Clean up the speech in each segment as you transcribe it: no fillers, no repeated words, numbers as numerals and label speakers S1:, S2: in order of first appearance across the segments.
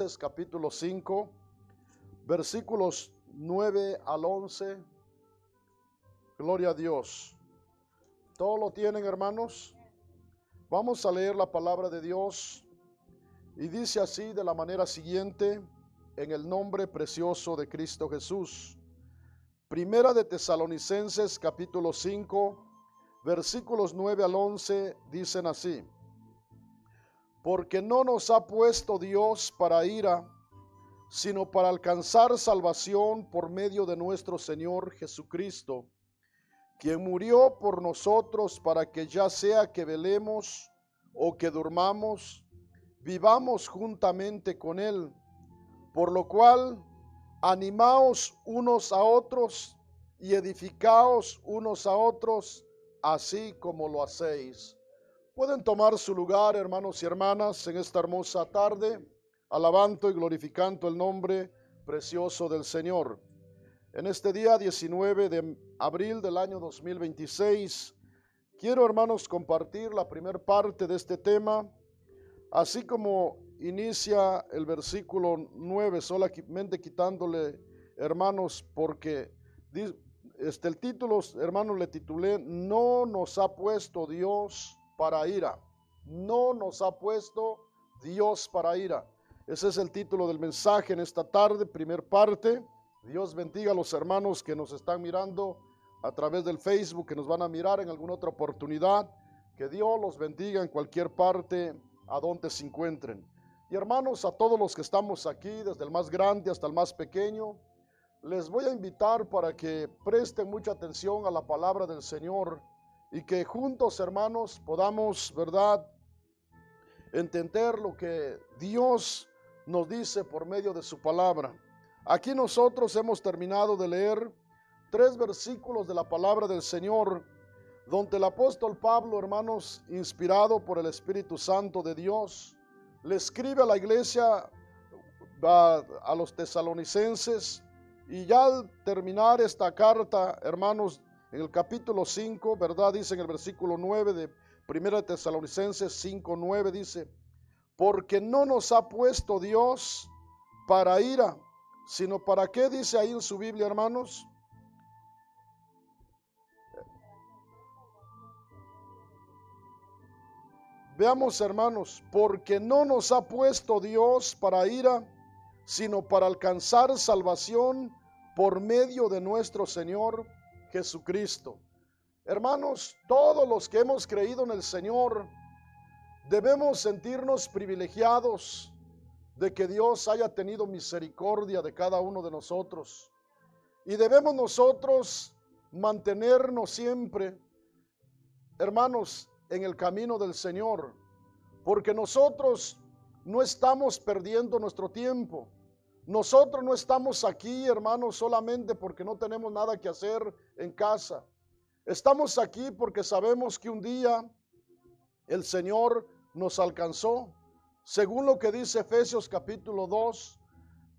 S1: Capítulo 5, versículos 9 al 11. Gloria a Dios. ¿Todo lo tienen, hermanos? Vamos a leer la palabra de Dios y dice así de la manera siguiente, en el nombre precioso de Cristo Jesús. Primera de Tesalonicenses capítulo 5, versículos 9 al 11 dicen así: porque no nos ha puesto Dios para ira, sino para alcanzar salvación por medio de nuestro Señor Jesucristo, quien murió por nosotros para que ya sea que velemos o que durmamos, vivamos juntamente con Él. Por lo cual, animaos unos a otros y edificaos unos a otros, así como lo hacéis. Pueden tomar su lugar, hermanos y hermanas, en esta hermosa tarde, alabando y glorificando el nombre precioso del Señor. En este día 19 de abril del año 2026, quiero, hermanos, compartir la primera parte de este tema, así como inicia el versículo 9, solamente quitándole, hermanos, porque el título, hermanos, le titulé: no nos ha puesto Dios para ira. No nos ha puesto Dios para ira. Ese es el título del mensaje en esta tarde, primer parte. Dios bendiga a los hermanos que nos están mirando a través del Facebook, que nos van a mirar en alguna otra oportunidad. Que Dios los bendiga en cualquier parte a donde se encuentren. Y hermanos, a todos los que estamos aquí, desde el más grande hasta el más pequeño, les voy a invitar para que presten mucha atención a la palabra del Señor y que juntos, hermanos, podamos, ¿verdad?, entender lo que Dios nos dice por medio de su palabra. Aquí nosotros hemos terminado de leer 3 versículos de la palabra del Señor, donde el apóstol Pablo, hermanos, inspirado por el Espíritu Santo de Dios, le escribe a la iglesia, a los tesalonicenses, y ya al terminar esta carta, hermanos, en el capítulo 5, ¿verdad?, dice en el versículo 9 de Primera de Tesalonicenses 5:9, dice: porque no nos ha puesto Dios para ira, sino para qué, dice ahí en su Biblia, hermanos. Veamos, hermanos, porque no nos ha puesto Dios para ira, sino para alcanzar salvación por medio de nuestro Señor Jesucristo. Hermanos, todos los que hemos creído en el Señor debemos sentirnos privilegiados de que Dios haya tenido misericordia de cada uno de nosotros. Y debemos nosotros mantenernos siempre, hermanos, en el camino del Señor, porque nosotros no estamos perdiendo nuestro tiempo. Nosotros no estamos aquí, hermanos, solamente porque no tenemos nada que hacer en casa. Estamos aquí porque sabemos que un día el Señor nos alcanzó. Según lo que dice Efesios capítulo 2,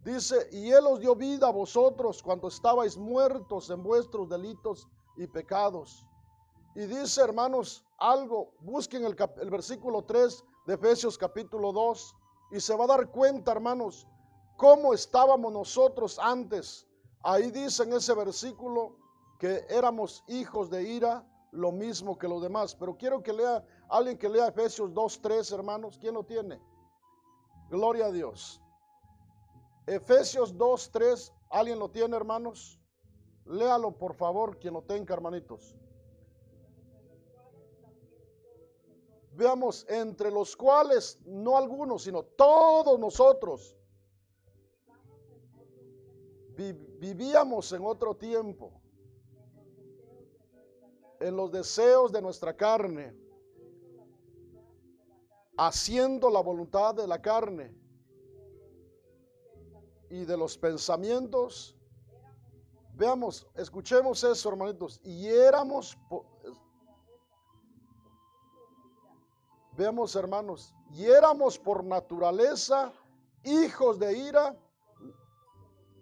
S1: dice: y Él os dio vida a vosotros cuando estabais muertos en vuestros delitos y pecados. Y dice, hermanos, algo, busquen el versículo 3 de Efesios capítulo 2 y se va a dar cuenta, hermanos, cómo estábamos nosotros antes. Ahí dice en ese versículo que éramos hijos de ira, lo mismo que los demás. Pero quiero que lea, alguien que lea Efesios 2:3, hermanos. ¿Quién lo tiene? Gloria a Dios. Efesios 2:3, ¿alguien lo tiene, hermanos? Léalo, por favor, quien lo tenga, hermanitos. Veamos, entre los cuales, no algunos, sino todos nosotros vivíamos en otro tiempo, en los deseos de nuestra carne, haciendo la voluntad de la carne y de los pensamientos. Veamos, escuchemos eso, hermanitos. Y éramos, veamos, hermanos, y éramos por naturaleza hijos de ira,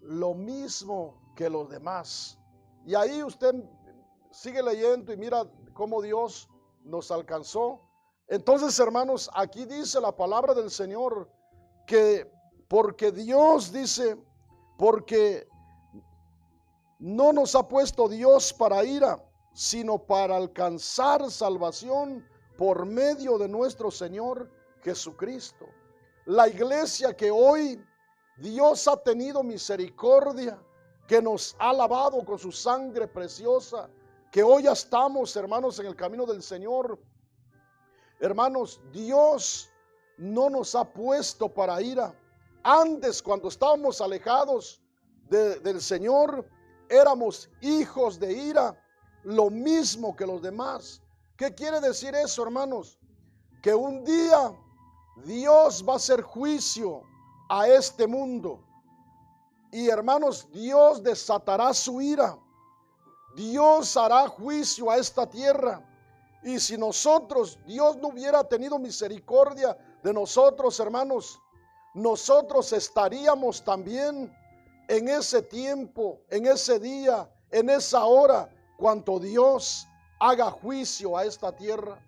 S1: lo mismo que los demás. Y ahí usted sigue leyendo y mira cómo Dios nos alcanzó. Entonces, hermanos, aquí dice la palabra del Señor que porque Dios dice, porque no nos ha puesto Dios para ira, sino para alcanzar salvación por medio de nuestro Señor Jesucristo. La iglesia que hoy Dios ha tenido misericordia, que nos ha lavado con su sangre preciosa, que hoy ya estamos, hermanos, en el camino del Señor. Hermanos, Dios no nos ha puesto para ira. Antes, cuando estábamos alejados del Señor, éramos hijos de ira, lo mismo que los demás. ¿Qué quiere decir eso, hermanos? Que un día Dios va a hacer juicio a este mundo. Y hermanos, Dios desatará su ira. Dios hará juicio a esta tierra. Y si Dios no hubiera tenido misericordia de nosotros, hermanos, nosotros estaríamos también en ese tiempo, en ese día, en esa hora, cuando Dios haga juicio a esta tierra.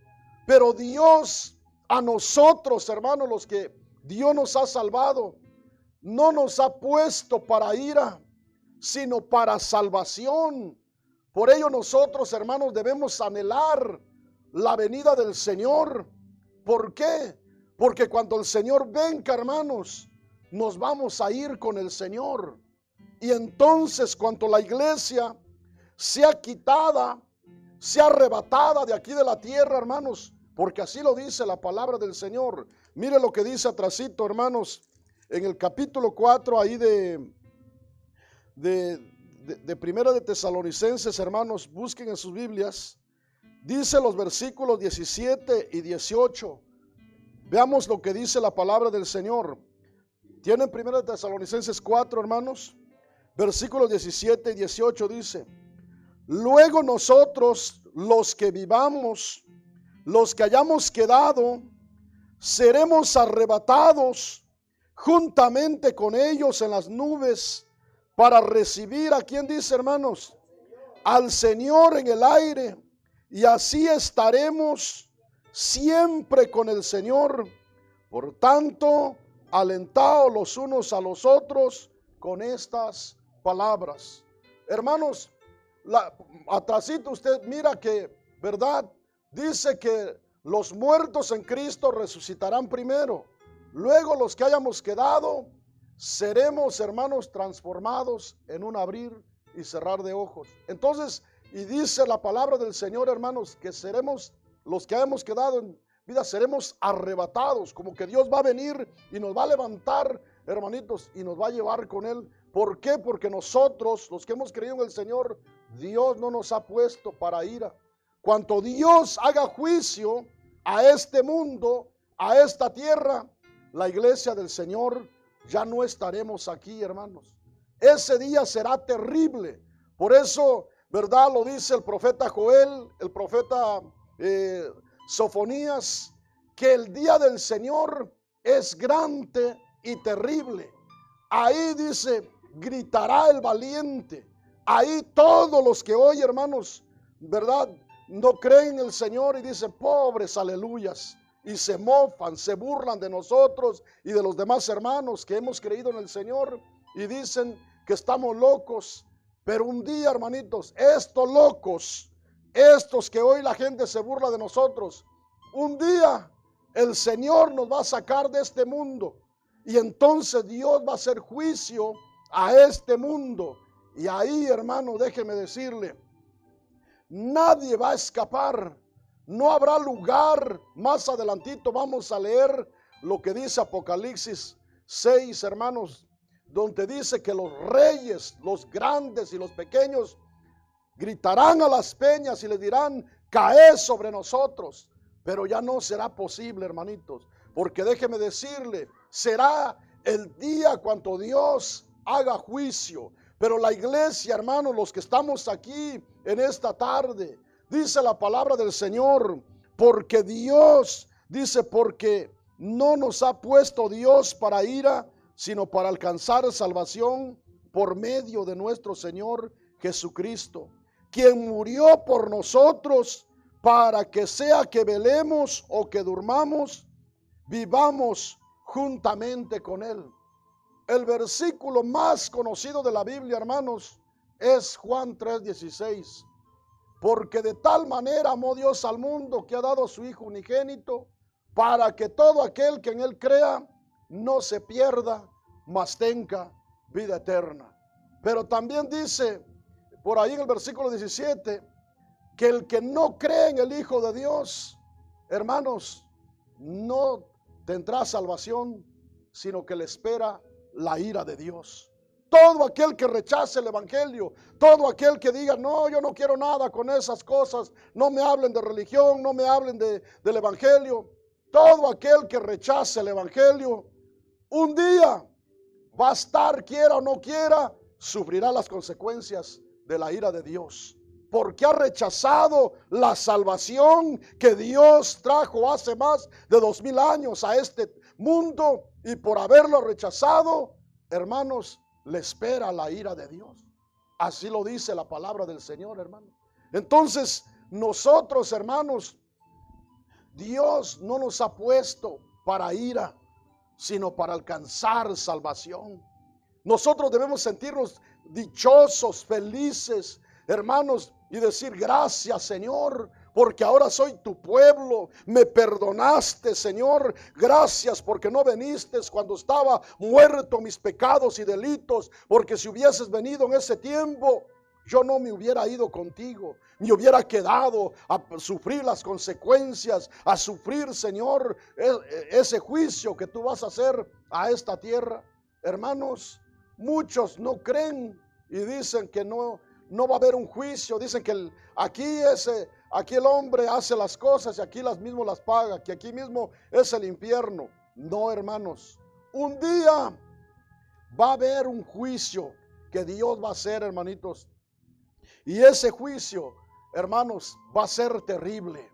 S1: Pero Dios, a nosotros, hermanos, los que Dios nos ha salvado, no nos ha puesto para ira, sino para salvación. Por ello nosotros, hermanos, debemos anhelar la venida del Señor. ¿Por qué? Porque cuando el Señor venga, hermanos, nos vamos a ir con el Señor. Y entonces, cuando la iglesia sea quitada, sea arrebatada de aquí de la tierra, hermanos, porque así lo dice la palabra del Señor. Mire lo que dice atrasito, hermanos, en el capítulo 4 ahí de Primera de Tesalonicenses, hermanos, busquen en sus Biblias. Dice los versículos 17 y 18. Veamos lo que dice la palabra del Señor. ¿Tienen Primera de Tesalonicenses 4, hermanos? Versículos 17 y 18 dice: luego nosotros, los que vivamos, los que hayamos quedado, seremos arrebatados juntamente con ellos en las nubes para recibir, ¿a quién dice, hermanos? Al Señor en el aire, y así estaremos siempre con el Señor. Por tanto, alentaos los unos a los otros con estas palabras. Hermanos, atrasito usted mira que, ¿verdad? Dice que los muertos en Cristo resucitarán primero. Luego los que hayamos quedado, seremos, hermanos, transformados en un abrir y cerrar de ojos. Entonces, y dice la palabra del Señor, hermanos, que seremos, los que hayamos quedado en vida, seremos arrebatados, como que Dios va a venir y nos va a levantar, hermanitos, y nos va a llevar con Él. ¿Por qué? Porque nosotros, los que hemos creído en el Señor, Dios no nos ha puesto para ira. Cuando Dios haga juicio a este mundo, a esta tierra, la iglesia del Señor ya no estaremos aquí, hermanos. Ese día será terrible. Por eso, ¿verdad? Lo dice el profeta Joel, el profeta Sofonías, que el día del Señor es grande y terrible. Ahí dice, gritará el valiente. Ahí todos los que hoy, hermanos, ¿verdad?, no creen en el Señor y dicen, pobres aleluyas, y se mofan, se burlan de nosotros y de los demás hermanos que hemos creído en el Señor, y dicen que estamos locos. Pero un día, hermanitos, estos locos, estos que hoy la gente se burla de nosotros, un día el Señor nos va a sacar de este mundo, y entonces Dios va a hacer juicio a este mundo. Y ahí, hermano, déjeme decirle, nadie va a escapar. No habrá lugar. Más adelantito vamos a leer lo que dice Apocalipsis 6, hermanos, donde dice que los reyes, los grandes y los pequeños, gritarán a las peñas y les dirán, caed sobre nosotros. Pero ya no será posible, hermanitos, porque déjeme decirle, será el día cuando Dios haga juicio. Pero la iglesia, hermanos, los que estamos aquí en esta tarde, dice la palabra del Señor, porque Dios, dice, porque no nos ha puesto Dios para ira, sino para alcanzar salvación por medio de nuestro Señor Jesucristo, quien murió por nosotros, para que sea que velemos o que durmamos, vivamos juntamente con Él. el versículo más conocido de la Biblia, hermanos, es Juan 3:16. Porque de tal manera amó Dios al mundo que ha dado a su Hijo unigénito, para que todo aquel que en él crea no se pierda, mas tenga vida eterna. Pero también dice por ahí en el versículo 17 que el que no cree en el Hijo de Dios, hermanos, no tendrá salvación, sino que le espera la ira de Dios. Todo aquel que rechace el evangelio, todo aquel que diga, no, yo no quiero nada con esas cosas, no me hablen de religión, no me hablen del evangelio, todo aquel que rechace el evangelio, un día va a estar, quiera o no quiera, sufrirá las consecuencias de la ira de Dios, porque ha rechazado la salvación que Dios trajo hace más de 2000 años a este mundo, y por haberlo rechazado, hermanos, le espera la ira de Dios. Así lo dice la palabra del Señor, hermano. Entonces, nosotros, hermanos, Dios no nos ha puesto para ira, sino para alcanzar salvación. Nosotros debemos sentirnos dichosos, felices, hermanos, y decir gracias, Señor, porque ahora soy tu pueblo, me perdonaste, Señor, gracias porque no viniste cuando estaba muerto mis pecados y delitos, porque si hubieses venido en ese tiempo, yo no me hubiera ido contigo, me hubiera quedado a sufrir las consecuencias, a sufrir, Señor, ese juicio que tú vas a hacer a esta tierra. Hermanos, muchos no creen y dicen que no va a haber un juicio, dicen que aquí el hombre hace las cosas y aquí mismo las paga, que aquí mismo es el infierno. No, hermanos, un día va a haber un juicio que Dios va a hacer, hermanitos. Y ese juicio, hermanos, va a ser terrible.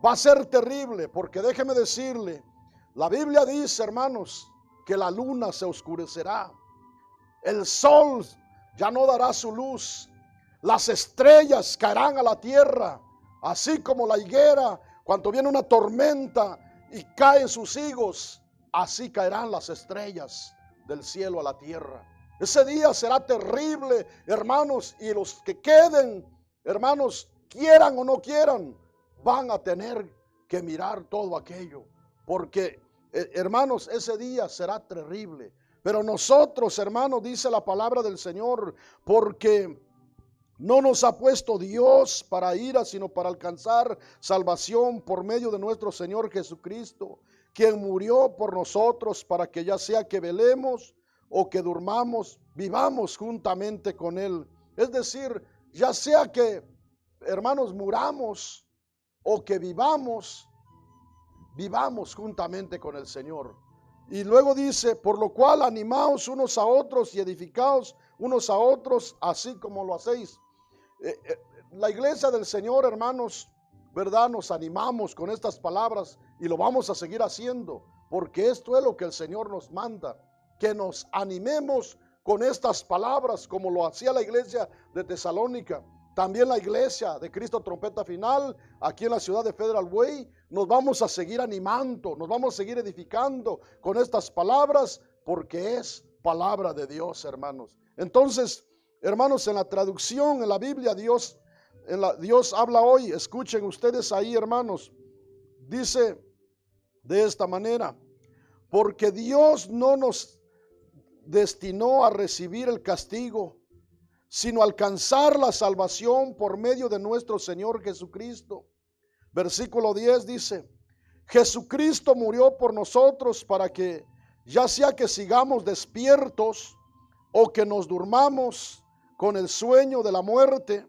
S1: Va a ser terrible porque déjeme decirle, la Biblia dice, hermanos, que la luna se oscurecerá. El sol ya no dará su luz. Las estrellas caerán a la tierra, así como la higuera, cuando viene una tormenta y caen sus higos, así caerán las estrellas del cielo a la tierra. Ese día será terrible, hermanos, y los que queden, hermanos, quieran o no quieran, van a tener que mirar todo aquello, porque, hermanos, ese día será terrible. Pero nosotros, hermanos, dice la palabra del Señor, porque no nos ha puesto Dios para ira, sino para alcanzar salvación por medio de nuestro Señor Jesucristo, quien murió por nosotros para que ya sea que velemos o que durmamos, vivamos juntamente con Él. Es decir, ya sea que, hermanos, muramos o que vivamos juntamente con el Señor. Y luego dice, por lo cual animaos unos a otros y edificaos unos a otros, así como lo hacéis. La iglesia del Señor, hermanos, ¿verdad? Nos animamos con estas palabras y lo vamos a seguir haciendo, porque esto es lo que el Señor nos manda, que nos animemos con estas palabras, como lo hacía la iglesia de Tesalónica. También la iglesia de Cristo Trompeta Final, aquí en la ciudad de Federal Way, nos vamos a seguir animando, nos vamos a seguir edificando con estas palabras, porque es palabra de Dios, hermanos. Entonces, hermanos, en la traducción, en la Biblia, Dios habla hoy, escuchen ustedes ahí, hermanos, dice de esta manera, porque Dios no nos destinó a recibir el castigo, sino alcanzar la salvación por medio de nuestro Señor Jesucristo. Versículo 10 dice, Jesucristo murió por nosotros para que, ya sea que sigamos despiertos o que nos durmamos con el sueño de la muerte,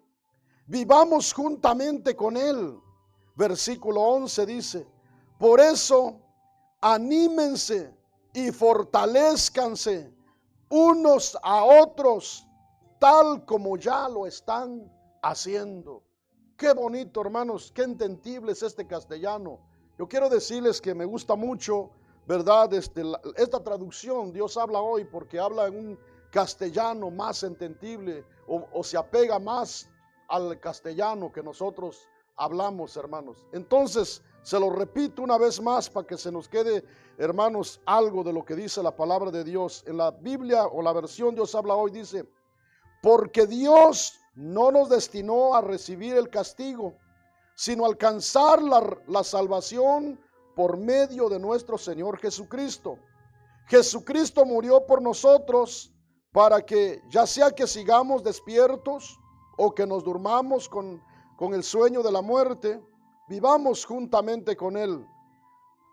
S1: vivamos juntamente con Él. Versículo 11 dice, por eso anímense y fortalezcanse unos a otros, tal como ya lo están haciendo. Qué bonito, hermanos, qué entendible es este castellano. Yo quiero decirles que me gusta mucho, ¿verdad? Esta traducción, Dios habla hoy, porque habla en un castellano más entendible, o se apega más al castellano que nosotros hablamos, hermanos. Entonces, Se lo repito una vez más para que se nos quede, hermanos, algo de lo que dice la palabra de Dios. En la Biblia o la versión Dios habla hoy dice, porque Dios no nos destinó a recibir el castigo, sino a alcanzar la salvación por medio de nuestro Señor Jesucristo. Jesucristo murió por nosotros para que, ya sea que sigamos despiertos o que nos durmamos con el sueño de la muerte, vivamos juntamente con Él.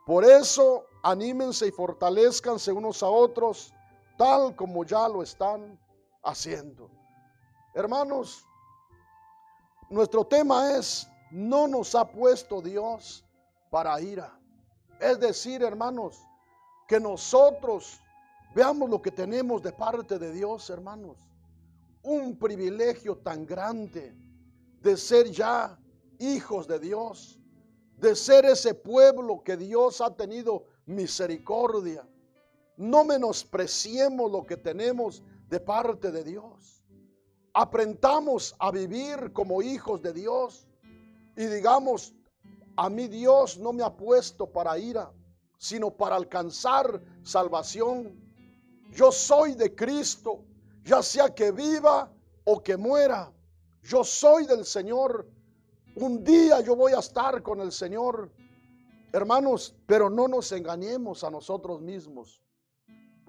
S1: Por eso, anímense y fortalezcanse unos a otros, tal como ya lo están haciendo. Hermanos, nuestro tema es, no nos ha puesto Dios para ira. Es decir, hermanos, que nosotros veamos lo que tenemos de parte de Dios, hermanos. Un privilegio tan grande de ser ya hijos de Dios, de ser ese pueblo que Dios ha tenido misericordia. No menospreciemos lo que tenemos de parte de Dios. Aprendamos a vivir como hijos de Dios y digamos, a mí Dios no me ha puesto para ira, sino para alcanzar salvación. Yo soy de Cristo, ya sea que viva o que muera. Yo soy del Señor. Un día yo voy a estar con el Señor. Hermanos, pero no nos engañemos a nosotros mismos.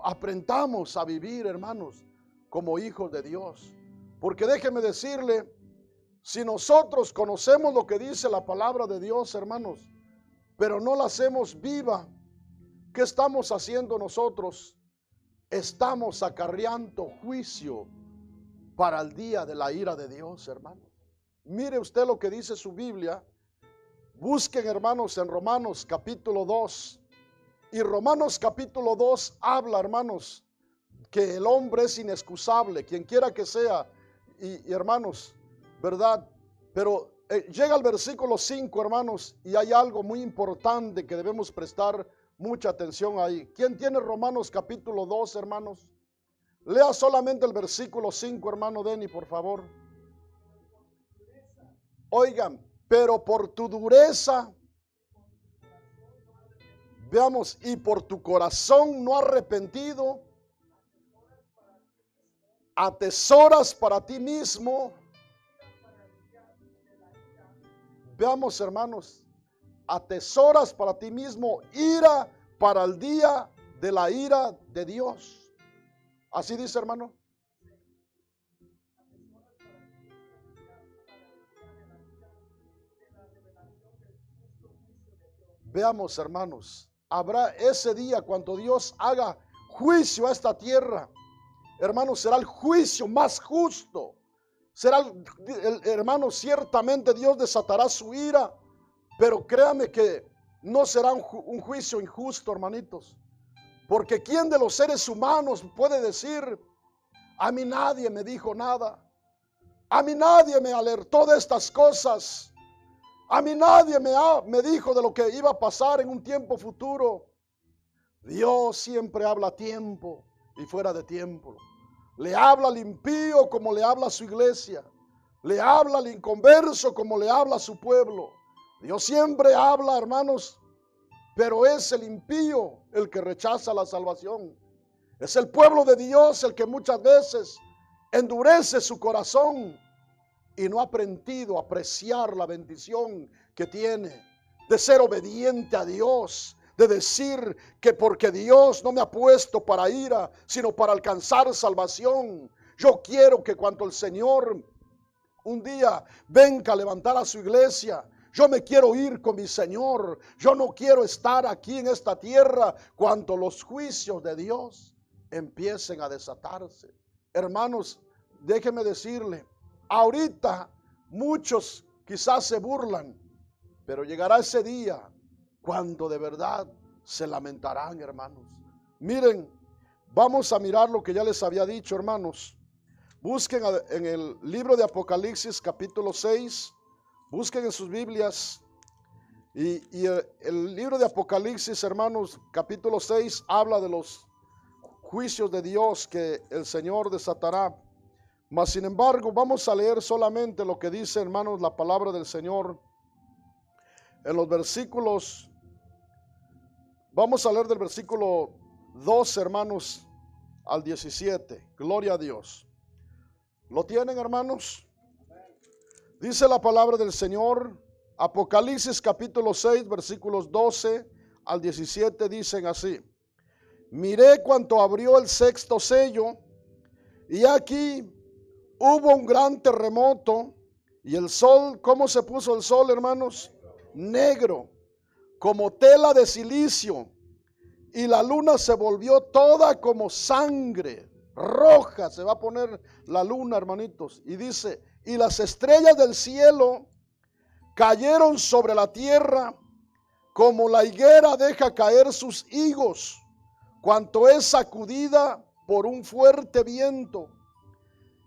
S1: Aprendamos a vivir, hermanos, como hijos de Dios. Porque déjeme decirle, si nosotros conocemos lo que dice la palabra de Dios, hermanos, pero no la hacemos viva, ¿qué estamos haciendo nosotros? Estamos acarreando juicio para el día de la ira de Dios, hermanos. Mire usted lo que dice su Biblia. Busquen, hermanos, en Romanos capítulo 2. Y Romanos capítulo 2 habla, hermanos, que el hombre es inexcusable, quien quiera que sea. Y hermanos, ¿verdad? Pero llega al versículo 5, hermanos, y hay algo muy importante que debemos prestar mucha atención ahí. ¿Quién tiene Romanos capítulo 2, hermanos? Lea solamente el versículo 5, hermano Denny, por favor. Oigan, pero por tu dureza, veamos, y por tu corazón no arrepentido, atesoras para ti mismo. Veamos, hermanos, atesoras para ti mismo ira para el día de la ira de Dios. Así dice, hermano. Veamos, hermanos, habrá ese día cuando Dios haga juicio a esta tierra. Hermanos, será el juicio más justo. Será, hermano, ciertamente Dios desatará su ira, pero créame que no será un juicio injusto, hermanitos. Porque ¿quién de los seres humanos puede decir, a mí nadie me dijo nada? A mí nadie me alertó de estas cosas. A mí nadie me dijo de lo que iba a pasar en un tiempo futuro. Dios siempre habla a tiempo y fuera de tiempo. Le habla al impío como le habla a su iglesia. Le habla al inconverso como le habla a su pueblo. Dios siempre habla, hermanos, pero es el impío el que rechaza la salvación. Es el pueblo de Dios el que muchas veces endurece su corazón y no ha aprendido a apreciar la bendición que tiene de ser obediente a Dios, de decir que porque Dios no me ha puesto para ira, sino para alcanzar salvación. Yo quiero que cuando el Señor un día venga a levantar a su iglesia, yo me quiero ir con mi Señor. Yo no quiero estar aquí en esta tierra cuando los juicios de Dios empiecen a desatarse. Hermanos, déjeme decirle, ahorita muchos quizás se burlan, pero llegará ese día cuando de verdad se lamentarán, hermanos. Miren, vamos a mirar lo que ya les había dicho, hermanos. Busquen en el libro de Apocalipsis capítulo 6, busquen en sus Biblias. Y el libro de Apocalipsis, hermanos, capítulo 6, habla de los juicios de Dios que el Señor desatará. Mas sin embargo, vamos a leer solamente lo que dice, hermanos, la palabra del Señor en los versículos, vamos a leer del versículo 2, hermanos, al 17. Gloria a Dios. ¿Lo tienen, hermanos? Dice la palabra del Señor, Apocalipsis capítulo 6, versículos 12 al 17, dicen así: miré cuanto abrió el sexto sello, y aquí hubo un gran terremoto, y el sol, ¿cómo se puso el sol, hermanos? Negro, como tela de silicio, y la luna se volvió toda como sangre, roja se va a poner la luna, hermanitos. Y dice, y las estrellas del cielo cayeron sobre la tierra, como la higuera deja caer sus higos, cuanto es sacudida por un fuerte viento.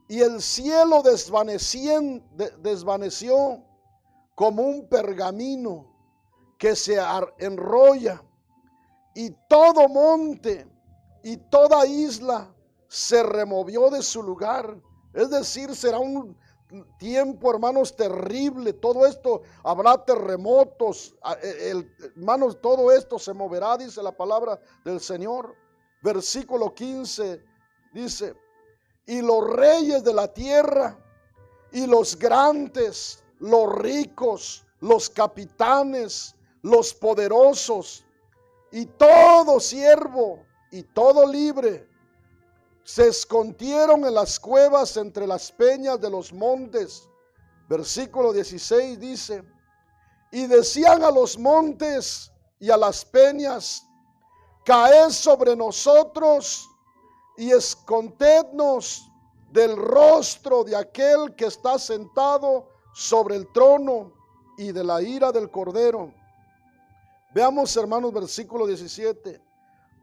S1: Y el cielo desvaneció como un pergamino que se enrolla, y todo monte y toda isla se removió de su lugar. Es decir, será un tiempo, hermanos, terrible. Todo esto, habrá terremotos, hermanos, todo esto se moverá, dice la palabra del Señor. Versículo 15 dice: y los reyes de la tierra, y los grandes, los ricos, los capitanes, los poderosos, y todo siervo y todo libre, se escondieron en las cuevas entre las peñas de los montes. Versículo 16 dice: y decían a los montes y a las peñas: caed sobre nosotros y escondednos del rostro de aquel que está sentado sobre el trono y de la ira del Cordero. Veamos, hermanos, versículo 17.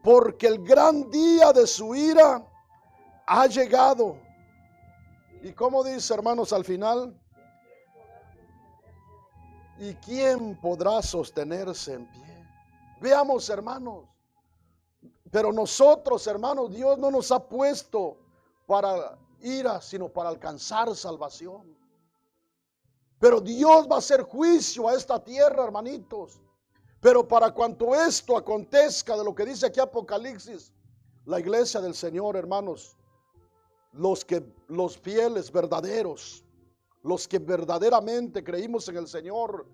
S1: Porque el gran día de su ira ha llegado. ¿Y cómo dice, hermanos, al final? ¿Y quién podrá sostenerse en pie? Veamos, hermanos. Pero nosotros, hermanos, Dios no nos ha puesto para ira, sino para alcanzar salvación. Pero Dios va a hacer juicio a esta tierra, hermanitos. Pero para cuanto esto acontezca, de lo que dice aquí Apocalipsis, la iglesia del Señor, hermanos, los fieles verdaderos, los que verdaderamente creímos en el Señor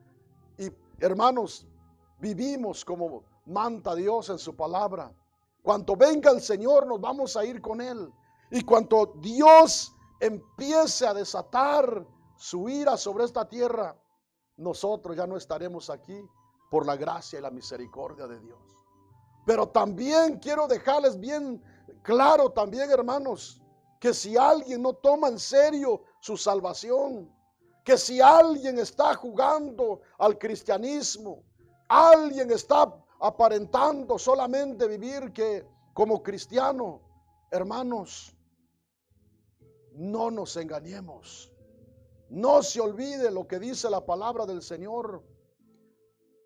S1: y, hermanos, vivimos como manda Dios en su palabra. Cuanto venga el Señor, nos vamos a ir con Él. Y cuanto Dios empiece a desatar su ira sobre esta tierra, nosotros ya no estaremos aquí por la gracia y la misericordia de Dios. Pero también quiero dejarles bien claro también, hermanos, que si alguien no toma en serio su salvación, que si alguien está jugando al cristianismo, alguien está aparentando solamente vivir que como cristiano, hermanos, no nos engañemos. No se olvide lo que dice la palabra del Señor.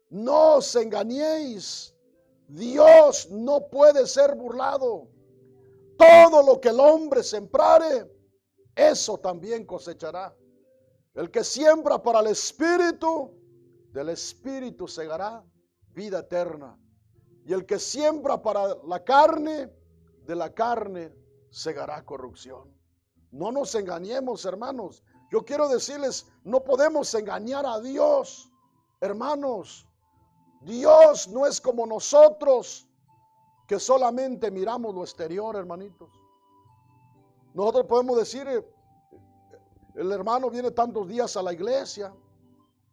S1: No os engañéis. Dios no puede ser burlado. Todo lo que el hombre sembrare, eso también cosechará. El que siembra para el Espíritu, del Espíritu segará vida eterna. Y el que siembra para la carne, de la carne segará corrupción. No nos engañemos, hermanos. Yo quiero decirles, no podemos engañar a Dios, hermanos. Dios no es como nosotros, que solamente miramos lo exterior, hermanitos. Nosotros podemos decir, el hermano viene tantos días a la iglesia,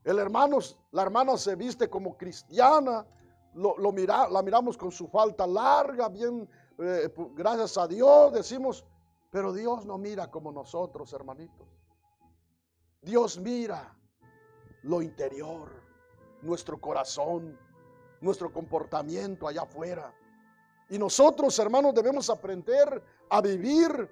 S1: la hermana se viste como cristiana, la miramos con su falda larga, bien, gracias a Dios, decimos, pero Dios no mira como nosotros, hermanitos. Dios mira lo interior, nuestro corazón, nuestro comportamiento allá afuera. Y nosotros, hermanos, debemos aprender a vivir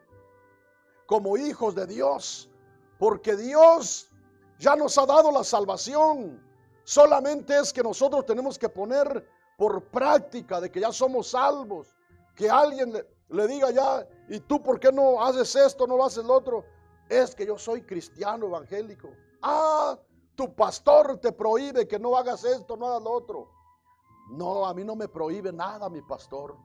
S1: como hijos de Dios, porque Dios ya nos ha dado la salvación. Solamente es que nosotros tenemos que poner por práctica de que ya somos salvos. Que alguien le diga ya, ¿y tú por qué no haces esto, no haces lo otro? Es que yo soy cristiano evangélico. Ah, tu pastor te prohíbe que no hagas esto, no hagas lo otro. No, a mí no me prohíbe nada mi pastor.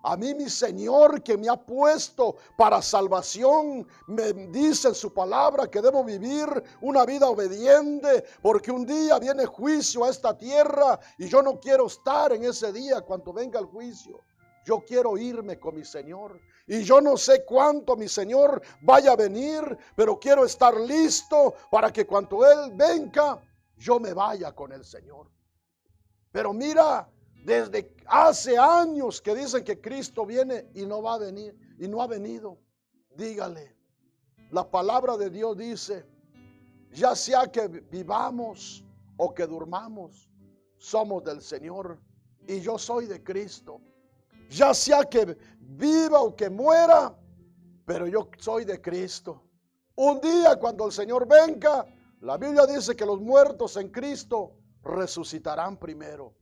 S1: A mí mi Señor, que me ha puesto para salvación, me dice en su palabra que debo vivir una vida obediente, porque un día viene juicio a esta tierra y yo no quiero estar en ese día cuando venga el juicio. Yo quiero irme con mi Señor. Y yo no sé cuánto mi Señor vaya a venir, pero quiero estar listo para que cuando Él venga, yo me vaya con el Señor. Pero mira, desde hace años que dicen que Cristo viene y no va a venir, y no ha venido. Dígale, la palabra de Dios dice, ya sea que vivamos o que durmamos, somos del Señor y yo soy de Cristo. Ya sea que viva o que muera, pero yo soy de Cristo. Un día cuando el Señor venga, la Biblia dice que los muertos en Cristo resucitarán primero.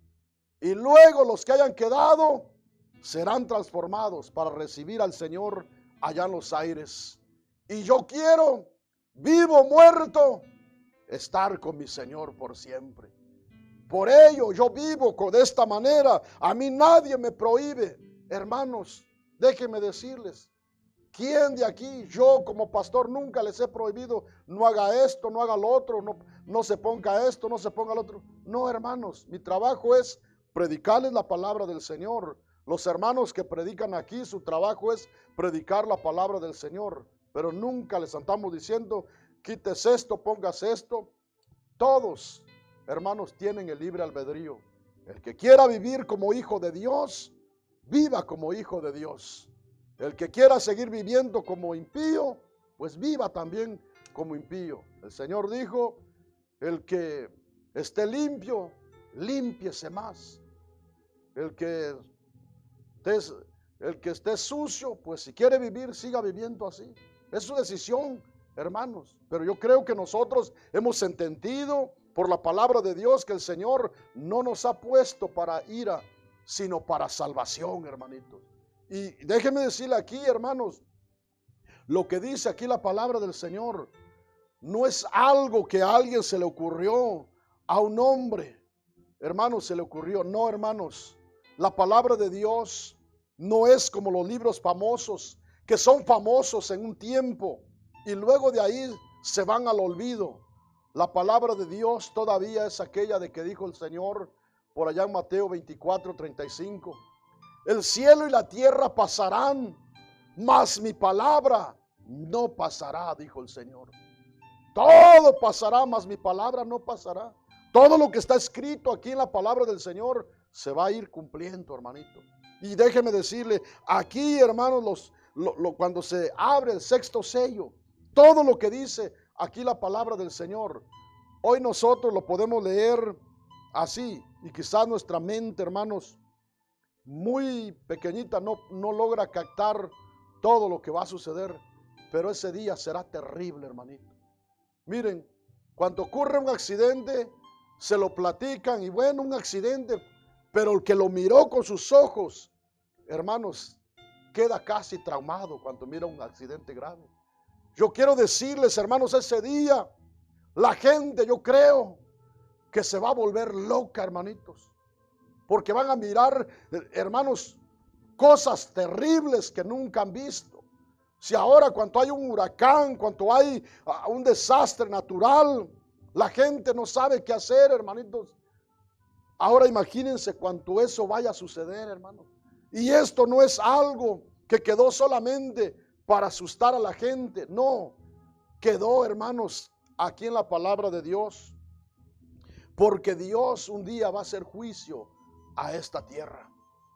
S1: Y luego los que hayan quedado serán transformados para recibir al Señor allá en los aires. Y yo quiero, vivo o muerto, estar con mi Señor por siempre. Por ello yo vivo de esta manera. A mí nadie me prohíbe. Hermanos, déjenme decirles, ¿quién de aquí, yo como pastor, nunca les he prohibido, no haga esto, no haga lo otro, no se ponga esto, no se ponga lo otro? No, hermanos, mi trabajo es predicarles la palabra del Señor. Los hermanos que predican aquí, su trabajo es predicar la palabra del Señor. Pero nunca les estamos diciendo, quites esto, pongas esto. Todos, hermanos, tienen el libre albedrío. El que quiera vivir como hijo de Dios, viva como hijo de Dios. El que quiera seguir viviendo como impío, pues viva también como impío. El Señor dijo, el que esté limpio, límpiese más. El que esté sucio, pues si quiere vivir, siga viviendo así. Es su decisión, hermanos. Pero yo creo que nosotros hemos entendido por la palabra de Dios que el Señor no nos ha puesto para ira, sino para salvación, hermanitos. Y déjenme decirle aquí, hermanos, lo que dice aquí la palabra del Señor no es algo que a alguien se le ocurrió, a un hombre, hermanos, se le ocurrió. No, hermanos, la palabra de Dios no es como los libros famosos, que son famosos en un tiempo y luego de ahí se van al olvido. La palabra de Dios todavía es aquella de que dijo el Señor por allá en Mateo 24:35. El cielo y la tierra pasarán, mas mi palabra no pasará, dijo el Señor. Todo pasará, mas mi palabra no pasará. Todo lo que está escrito aquí en la palabra del Señor se va a ir cumpliendo, hermanito. Y déjeme decirle, aquí, hermanos, cuando se abre el sexto sello, todo lo que dice aquí la palabra del Señor, hoy nosotros lo podemos leer así, y quizás nuestra mente, hermanos, muy pequeñita no logra captar todo lo que va a suceder, pero ese día será terrible, hermanito. Miren, cuando ocurre un accidente, se lo platican y bueno, un accidente, pero el que lo miró con sus ojos, hermanos, queda casi traumado cuando mira un accidente grave. Yo quiero decirles, hermanos, ese día, la gente, yo creo, que se va a volver loca, hermanitos, porque van a mirar, hermanos, cosas terribles que nunca han visto. Si ahora cuando hay un huracán, cuando hay un desastre natural, la gente no sabe qué hacer, hermanitos. Ahora imagínense cuánto eso vaya a suceder, hermanos. Y esto no es algo que quedó solamente para asustar a la gente. No, quedó, hermanos, aquí en la palabra de Dios. Porque Dios un día va a hacer juicio a esta tierra.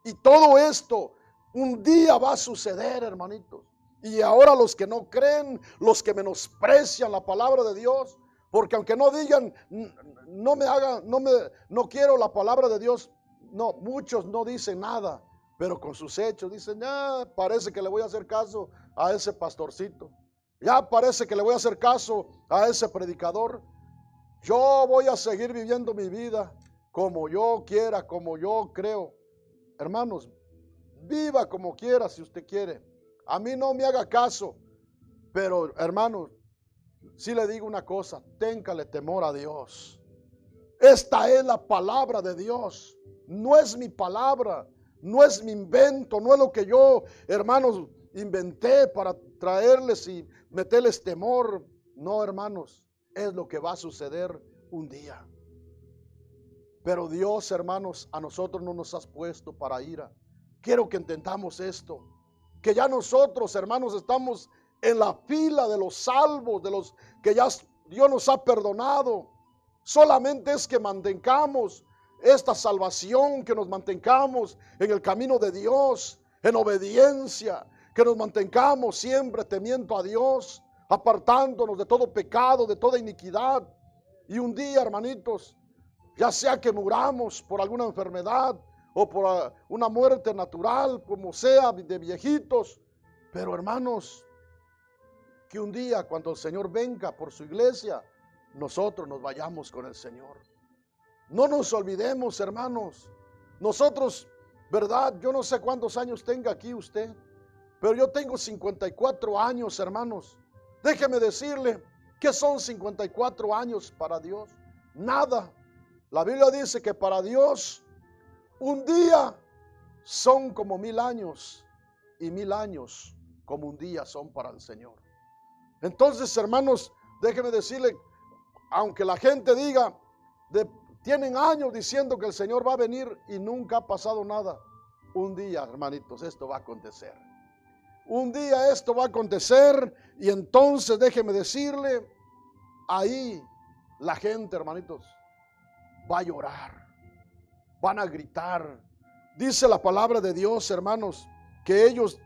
S1: Y todo esto un día va a suceder, hermanitos. Y ahora los que no creen, los que menosprecian la palabra de Dios, porque aunque no digan, no quiero la palabra de Dios, no, muchos no dicen nada, pero con sus hechos dicen, parece que le voy a hacer caso a ese pastorcito, ya parece que le voy a hacer caso a ese predicador. Yo voy a seguir viviendo mi vida como yo quiera, como yo creo. Hermanos, viva como quiera si usted quiere. A mí no me haga caso, pero hermanos, sí le digo una cosa, téngale temor a Dios. Esta es la palabra de Dios. No es mi palabra, no es mi invento, no es lo que yo, hermanos, inventé para traerles y meterles temor. No, hermanos, es lo que va a suceder un día. Pero Dios, hermanos, a nosotros no nos has puesto para ira. Quiero que entendamos esto, que ya nosotros, hermanos, estamos en la fila de los salvos, de los que ya Dios nos ha perdonado. Solamente es que mantengamos esta salvación, que nos mantengamos en el camino de Dios, en obediencia, que nos mantengamos siempre temiendo a Dios, apartándonos de todo pecado, de toda iniquidad. Y un día, hermanitos, ya sea que muramos por alguna enfermedad o por una muerte natural, como sea, de viejitos, pero hermanos, que un día cuando el Señor venga por su iglesia, nosotros nos vayamos con el Señor. No nos olvidemos, hermanos. Nosotros, verdad, yo no sé cuántos años tenga aquí usted, pero yo tengo 54 años, hermanos. Déjeme decirle, ¿qué son 54 años para Dios? Nada. La Biblia dice que para Dios un día son como 1000 años y 1000 años como un día son para el Señor. Entonces, hermanos, déjeme decirle, aunque la gente diga, tienen años diciendo que el Señor va a venir y nunca ha pasado nada, un día, hermanitos, esto va a acontecer. Un día esto va a acontecer y entonces déjeme decirle, ahí la gente, hermanitos, va a llorar, van a gritar. Dice la palabra de Dios, hermanos, que ellos,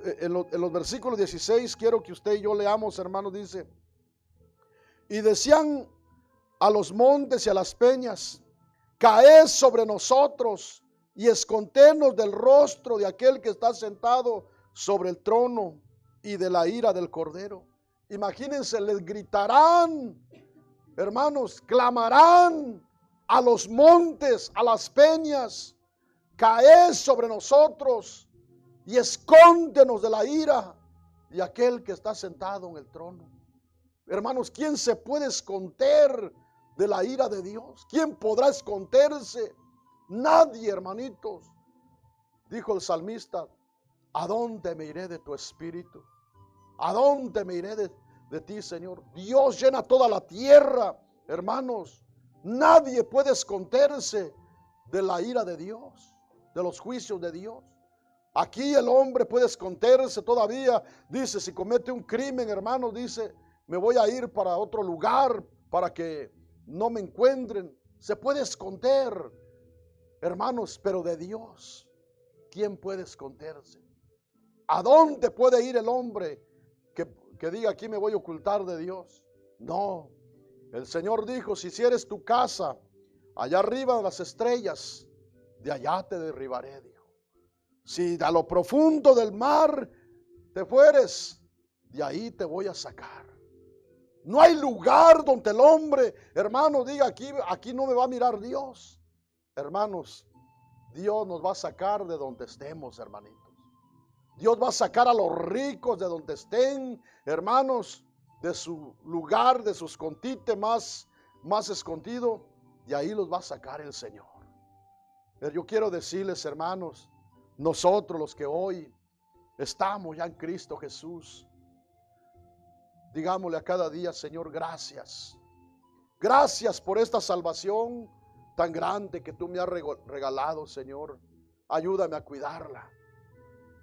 S1: en los versículos 16, quiero que usted y yo leamos, hermanos, dice, y decían a los montes y a las peñas, caed sobre nosotros y escondernos del rostro de aquel que está sentado sobre el trono y de la ira del Cordero. Imagínense, les gritarán, hermanos, clamarán a los montes, a las peñas, caed sobre nosotros y escóndenos de la ira de aquel que está sentado en el trono. Hermanos, ¿quién se puede esconder de la ira de Dios? ¿Quién podrá esconderse? Nadie, hermanitos. Dijo el salmista, ¿a dónde me iré de tu espíritu? ¿A dónde me iré de ti, Señor? Dios llena toda la tierra, hermanos. Nadie puede esconderse de la ira de Dios, de los juicios de Dios. Aquí el hombre puede esconderse todavía. Dice, si comete un crimen, hermanos, dice, me voy a ir para otro lugar para que no me encuentren. Se puede esconder, hermanos, pero de Dios, ¿quién puede esconderse? ¿A dónde puede ir el hombre que diga, aquí me voy a ocultar de Dios? No, el Señor dijo, si hicieres tu casa allá arriba de las estrellas, de allá te derribaré, dijo. Si a lo profundo del mar te fueres, de ahí te voy a sacar. No hay lugar donde el hombre, hermano, diga, aquí no me va a mirar Dios. Hermanos, Dios nos va a sacar de donde estemos, hermanitos. Dios va a sacar a los ricos de donde estén, hermanos, de su lugar, de su escondite más escondido. De ahí los va a sacar el Señor. Pero yo quiero decirles, hermanos, nosotros los que hoy estamos ya en Cristo Jesús, digámosle a cada día, Señor, gracias. Gracias por esta salvación tan grande que tú me has regalado, Señor. Ayúdame a cuidarla.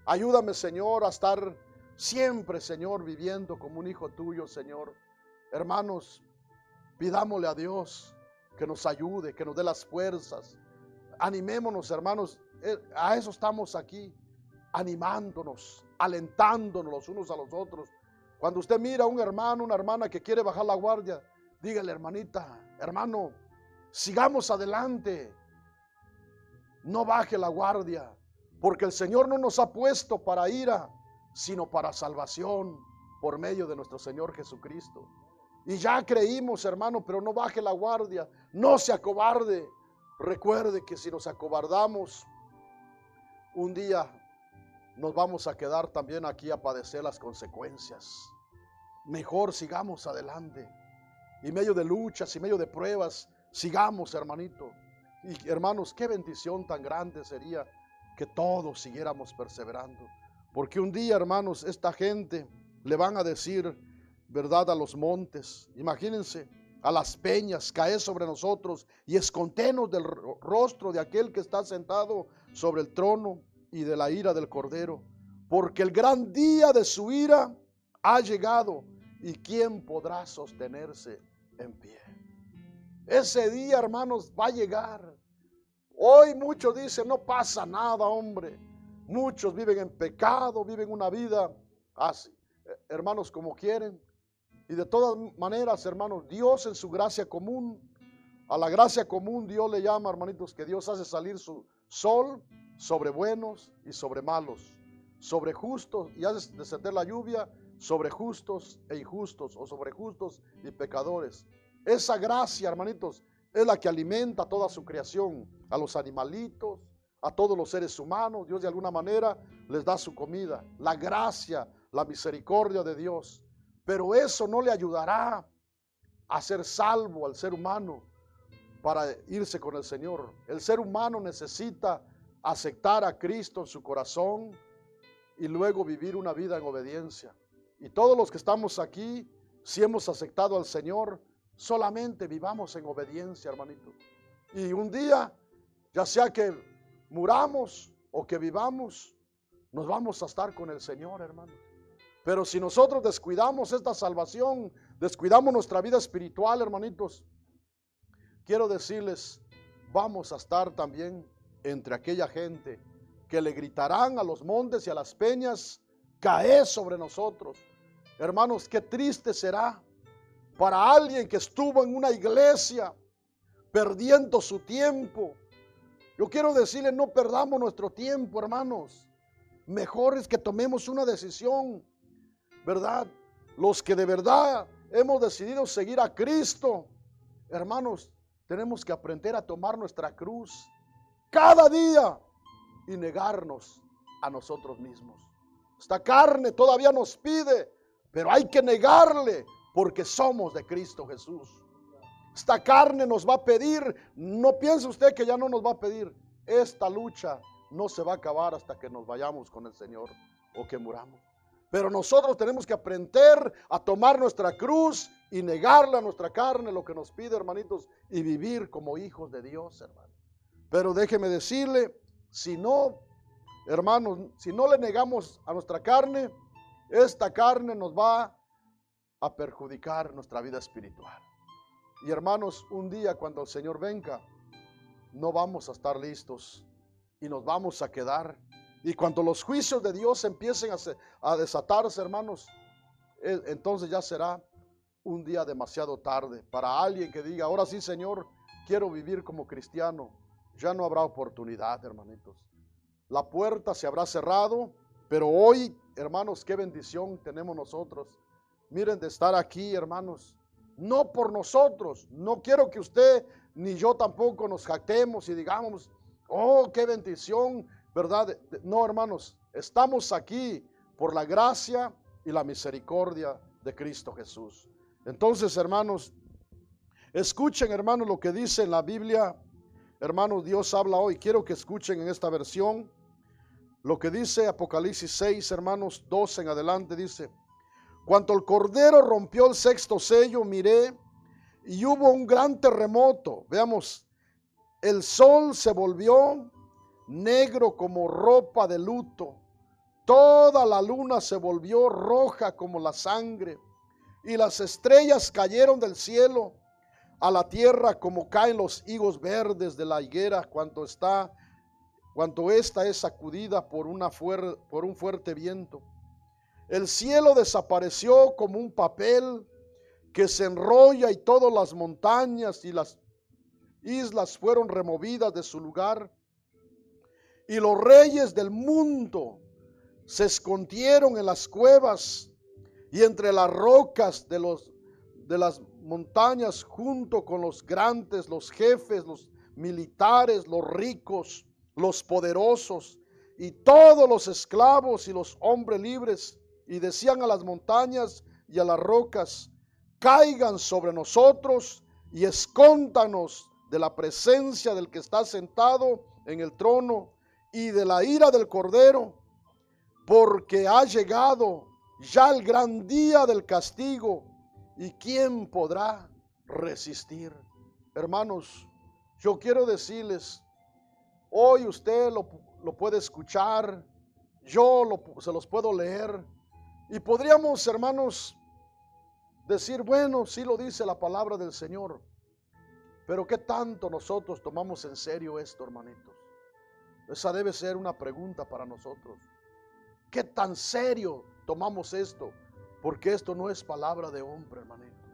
S1: Ayúdame, Señor, a estar siempre, Señor, viviendo como un hijo tuyo, Señor. Hermanos, pidámosle a Dios que nos ayude, que nos dé las fuerzas. Animémonos, hermanos. A eso estamos aquí, animándonos, alentándonos los unos a los otros. Cuando usted mira a un hermano, una hermana que quiere bajar la guardia, dígale, hermanita, hermano, sigamos adelante. No baje la guardia, porque el Señor no nos ha puesto para ira, sino para salvación por medio de nuestro Señor Jesucristo. Y ya creímos, hermano, pero no baje la guardia, no se acobarde. Recuerde que si nos acobardamos, un día nos vamos a quedar también aquí a padecer las consecuencias. mejor sigamos adelante. Y medio de luchas y medio de pruebas, sigamos, hermanito. Y hermanos, qué bendición tan grande sería que todos siguiéramos perseverando. Porque un día, hermanos, esta gente le van a decir, verdad, a los montes. Imagínense, a las peñas, caed sobre nosotros y escondenos del rostro de aquel que está sentado sobre el trono y de la ira del Cordero. Porque el gran día de su ira ha llegado, y ¿quién podrá sostenerse en pie? Ese día, hermanos, va a llegar. Hoy muchos dicen, no pasa nada, hombre. Muchos viven en pecado, viven una vida así, hermanos, como quieren. Y de todas maneras, hermanos, Dios en su gracia común, a la gracia común Dios le llama, hermanitos, que Dios hace salir su sol sobre buenos y sobre malos, sobre justos, y hace descender la lluvia sobre justos e injustos, o sobre justos y pecadores. Esa gracia, hermanitos, es la que alimenta toda su creación, a los animalitos, a todos los seres humanos. Dios de alguna manera les da su comida, la gracia, la misericordia de Dios. Pero eso no le ayudará a ser salvo al ser humano para irse con el Señor. El ser humano necesita aceptar a Cristo en su corazón y luego vivir una vida en obediencia. Y todos los que estamos aquí, si hemos aceptado al Señor, solamente vivamos en obediencia, hermanito. Y un día, ya sea que muramos o que vivamos, nos vamos a estar con el Señor, hermano. Pero si nosotros descuidamos esta salvación, descuidamos nuestra vida espiritual, hermanitos, quiero decirles, vamos a estar también entre aquella gente que le gritarán a los montes y a las peñas, caed sobre nosotros. Hermanos, qué triste será para alguien que estuvo en una iglesia perdiendo su tiempo. Yo quiero decirle, no perdamos nuestro tiempo, hermanos. Mejor es que tomemos una decisión, ¿verdad? Los que de verdad hemos decidido seguir a Cristo, hermanos, tenemos que aprender a tomar nuestra cruz cada día y negarnos a nosotros mismos. Esta carne todavía nos pide, pero hay que negarle porque somos de Cristo Jesús. Esta carne nos va a pedir, no piense usted que ya no nos va a pedir. Esta lucha no se va a acabar hasta que nos vayamos con el Señor o que muramos. Pero nosotros tenemos que aprender a tomar nuestra cruz y negarle a nuestra carne lo que nos pide, hermanitos, y vivir como hijos de Dios, hermano. Pero déjeme decirle, si no, hermanos, si no le negamos a nuestra carne, esta carne nos va a perjudicar nuestra vida espiritual. Y hermanos, un día cuando el Señor venga, no vamos a estar listos y nos vamos a quedar. Y cuando los juicios de Dios empiecen a desatarse, hermanos, entonces ya será un día demasiado tarde para alguien que diga, ahora sí, Señor, quiero vivir como cristiano. Ya no habrá oportunidad, hermanitos. La puerta se habrá cerrado, pero hoy, hermanos, qué bendición tenemos nosotros. Miren, de estar aquí, hermanos, no por nosotros. No quiero que usted ni yo tampoco nos jactemos y digamos, oh, qué bendición, ¿verdad? No, hermanos, estamos aquí por la gracia y la misericordia de Cristo Jesús. Entonces, hermanos, escuchen, hermanos, lo que dice en la Biblia. Hermanos, Dios habla hoy. Quiero que escuchen en esta versión lo que dice Apocalipsis 6, hermanos, 12 en adelante. Dice, cuando el Cordero rompió el sexto sello, miré y hubo un gran terremoto. Veamos, el sol se volvió negro como ropa de luto. Toda la luna se volvió roja como la sangre. Y las estrellas cayeron del cielo a la tierra como caen los higos verdes de la higuera cuando esta es sacudida por un fuerte viento. El cielo desapareció como un papel que se enrolla y todas las montañas y las islas fueron removidas de su lugar. Y los reyes del mundo se escondieron en las cuevas y entre las rocas de las montañas, junto con los grandes, los jefes, los militares, los ricos, los poderosos y todos los esclavos y los hombres libres. Y decían a las montañas, y a las rocas, caigan sobre nosotros y escóndanos de la presencia del que está sentado en el trono y de la ira del Cordero, porque ha llegado ya el gran día del castigo, y ¿quién podrá resistir? Hermanos, yo quiero decirles, hoy usted lo puede escuchar, se los puedo leer, y podríamos, hermanos, decir, bueno, sí lo dice la palabra del Señor, pero ¿qué tanto nosotros tomamos en serio esto, hermanitos? Esa debe ser una pregunta para nosotros. ¿Qué tan serio tomamos esto? Porque esto no es palabra de hombre, hermanitos.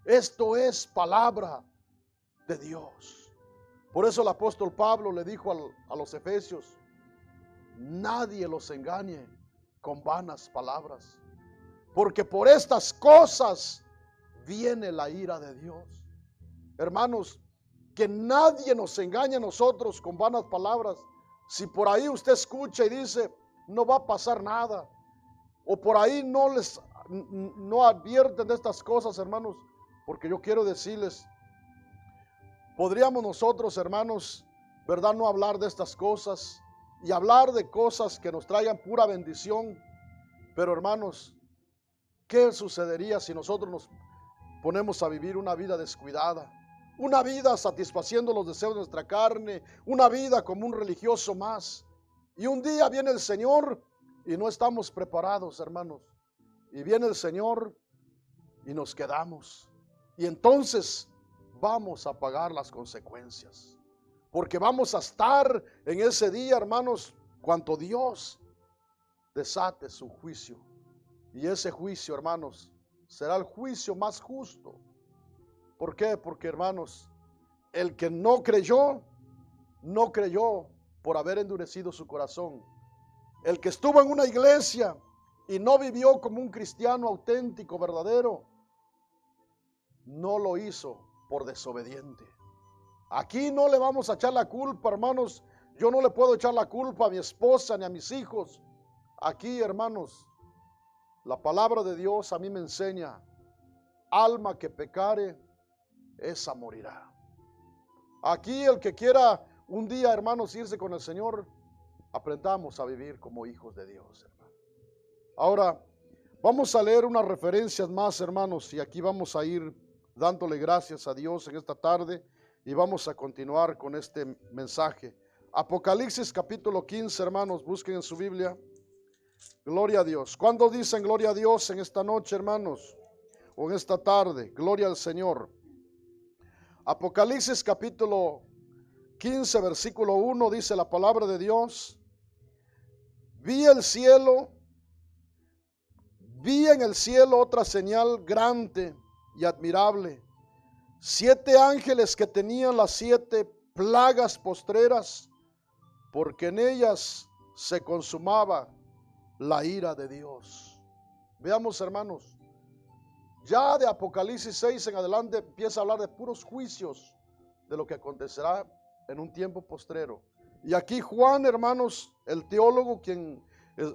S1: Esto es palabra de Dios. Por eso el apóstol Pablo le dijo a los efesios, nadie los engañe con vanas palabras, porque por estas cosas viene la ira de Dios. Hermanos, que nadie nos engañe a nosotros con vanas palabras. Si por ahí usted escucha y dice, no va a pasar nada, o por ahí no advierten de estas cosas, hermanos, porque yo quiero decirles, podríamos nosotros, hermanos, verdad, no hablar de estas cosas y hablar de cosas que nos traigan pura bendición, pero hermanos, ¿qué sucedería si nosotros nos ponemos a vivir una vida descuidada? Una vida satisfaciendo los deseos de nuestra carne, una vida como un religioso más. Y un día viene el Señor y no estamos preparados, hermanos. Y viene el Señor y nos quedamos. Y entonces vamos a pagar las consecuencias. Porque vamos a estar en ese día, hermanos, cuando Dios desate su juicio. Y ese juicio, hermanos, será el juicio más justo. ¿Por qué? Porque, hermanos, el que no creyó por haber endurecido su corazón. El que estuvo en una iglesia y no vivió como un cristiano auténtico, verdadero, no lo hizo por desobediente. Aquí no le vamos a echar la culpa, hermanos. Yo no le puedo echar la culpa a mi esposa ni a mis hijos. Aquí, hermanos, la palabra de Dios a mí me enseña, alma que pecare, esa morirá. Aquí el que quiera un día, hermanos, irse con el Señor, aprendamos a vivir como hijos de Dios, hermano. Ahora, vamos a leer unas referencias más, hermanos, y aquí vamos a ir dándole gracias a Dios en esta tarde y vamos a continuar con este mensaje. Apocalipsis capítulo 15, hermanos, busquen en su Biblia. Gloria a Dios. ¿Cuándo dicen gloria a Dios en esta noche, hermanos? O en esta tarde. Gloria al Señor. Apocalipsis capítulo 15, versículo 1, dice la palabra de Dios. Vi en el cielo otra señal grande y admirable. 7 ángeles que tenían las 7 plagas postreras, porque en ellas se consumaba la ira de Dios. Veamos, hermanos. Ya de Apocalipsis 6 en adelante empieza a hablar de puros juicios de lo que acontecerá en un tiempo postrero. Y aquí Juan, hermanos, el teólogo, quien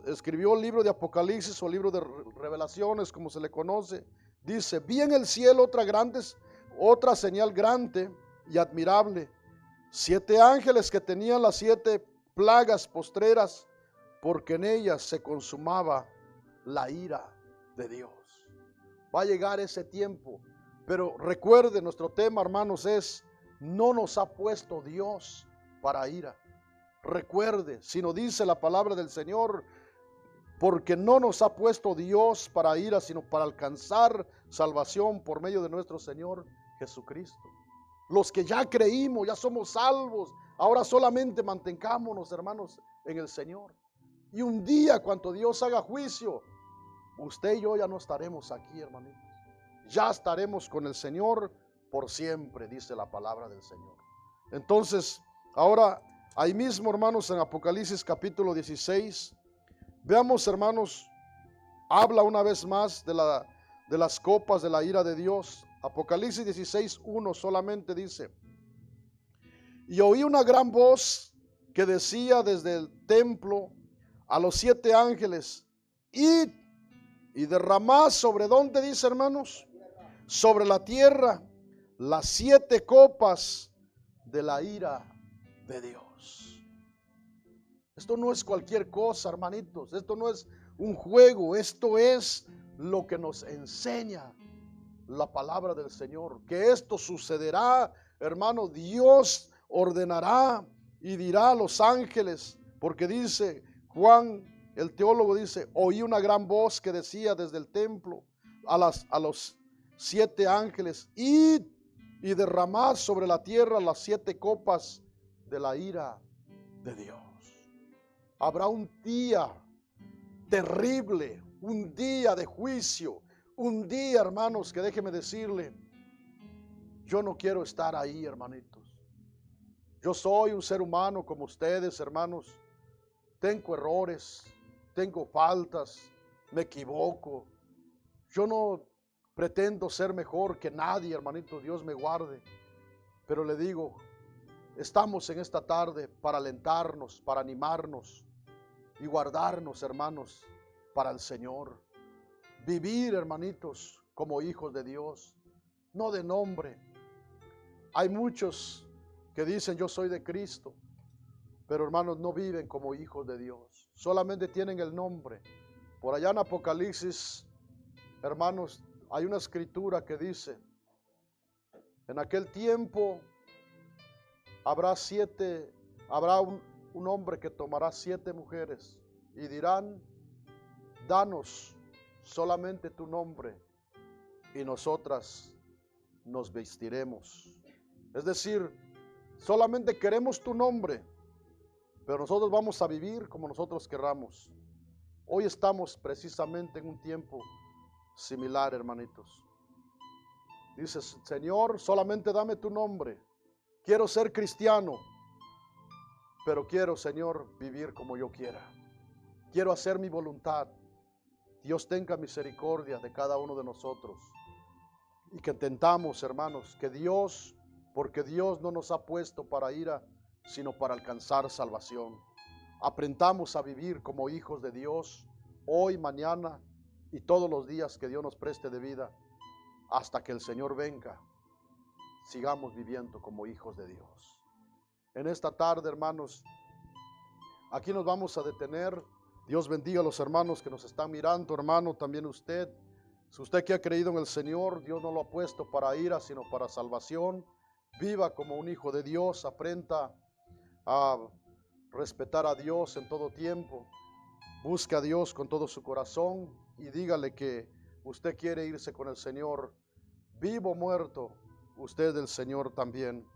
S1: escribió el libro de Apocalipsis o el libro de Revelaciones, como se le conoce, dice, vi en el cielo otra señal grande y admirable, 7 ángeles que tenían las 7 plagas postreras, porque en ellas se consumaba la ira de Dios. Va a llegar ese tiempo, pero recuerde, nuestro tema, hermanos, es, no nos ha puesto Dios para ira. Recuerde, si nos dice la palabra del Señor, porque no nos ha puesto Dios para ira, sino para alcanzar salvación por medio de nuestro Señor Jesucristo. Los que ya creímos, ya somos salvos, ahora solamente mantengámonos, hermanos, en el Señor. Y un día, cuando Dios haga juicio, usted y yo ya no estaremos aquí, hermanitos. Ya estaremos con el Señor por siempre, dice la palabra del Señor. Entonces, ahora, ahí mismo, hermanos, en Apocalipsis capítulo 16, veamos, hermanos, habla una vez más de las copas de la ira de Dios. Apocalipsis 16, 1 solamente dice, y oí una gran voz que decía desde el templo a los 7 ángeles, id y derramad sobre, ¿dónde dice, hermanos? Sobre la tierra las 7 copas de la ira de Dios. Esto no es cualquier cosa, hermanitos. Esto no es un juego. Esto es lo que nos enseña la palabra del Señor. Que esto sucederá, hermano. Dios ordenará y dirá a los ángeles. Porque dice Juan, el teólogo, dice: oí una gran voz que decía desde el templo a los 7 ángeles: id y derramad sobre la tierra las 7 copas de la ira de Dios. Habrá un día terrible, un día de juicio, un día, hermanos, que déjeme decirle, yo no quiero estar ahí, hermanitos. Yo soy un ser humano como ustedes, hermanos. Tengo errores, tengo faltas, me equivoco. Yo no pretendo ser mejor que nadie, hermanito, Dios me guarde. Pero le digo, estamos en esta tarde para alentarnos, para animarnos y guardarnos, hermanos, para el Señor. Vivir, hermanitos, como hijos de Dios, no de nombre. Hay muchos que dicen: yo soy de Cristo, pero hermanos, no viven como hijos de Dios. Solamente tienen el nombre. Por allá en Apocalipsis, hermanos, hay una escritura que dice: en aquel tiempo habrá un hombre que tomará 7 mujeres y dirán: danos solamente tu nombre y nosotras nos vestiremos. Es decir, solamente queremos tu nombre, pero nosotros vamos a vivir como nosotros querramos. Hoy estamos precisamente en un tiempo similar, hermanitos. Dices: Señor, solamente dame tu nombre. Quiero ser cristiano, pero quiero, Señor, vivir como yo quiera. Quiero hacer mi voluntad. Dios tenga misericordia de cada uno de nosotros. Y que entendamos, hermanos, que Dios, porque Dios no nos ha puesto para ira, sino para alcanzar salvación. Aprendamos a vivir como hijos de Dios, hoy, mañana y todos los días que Dios nos preste de vida, hasta que el Señor venga. Sigamos viviendo como hijos de Dios. En esta tarde, hermanos, aquí nos vamos a detener. Dios bendiga a los hermanos que nos están mirando, hermano, también usted. Si usted que ha creído en el Señor, Dios no lo ha puesto para ira, sino para salvación. Viva como un hijo de Dios, aprenda a respetar a Dios en todo tiempo. Busque a Dios con todo su corazón y dígale que usted quiere irse con el Señor. Vivo o muerto, usted del Señor también.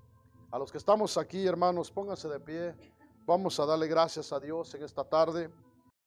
S1: A los que estamos aquí, hermanos, pónganse de pie. Vamos a darle gracias a Dios en esta tarde.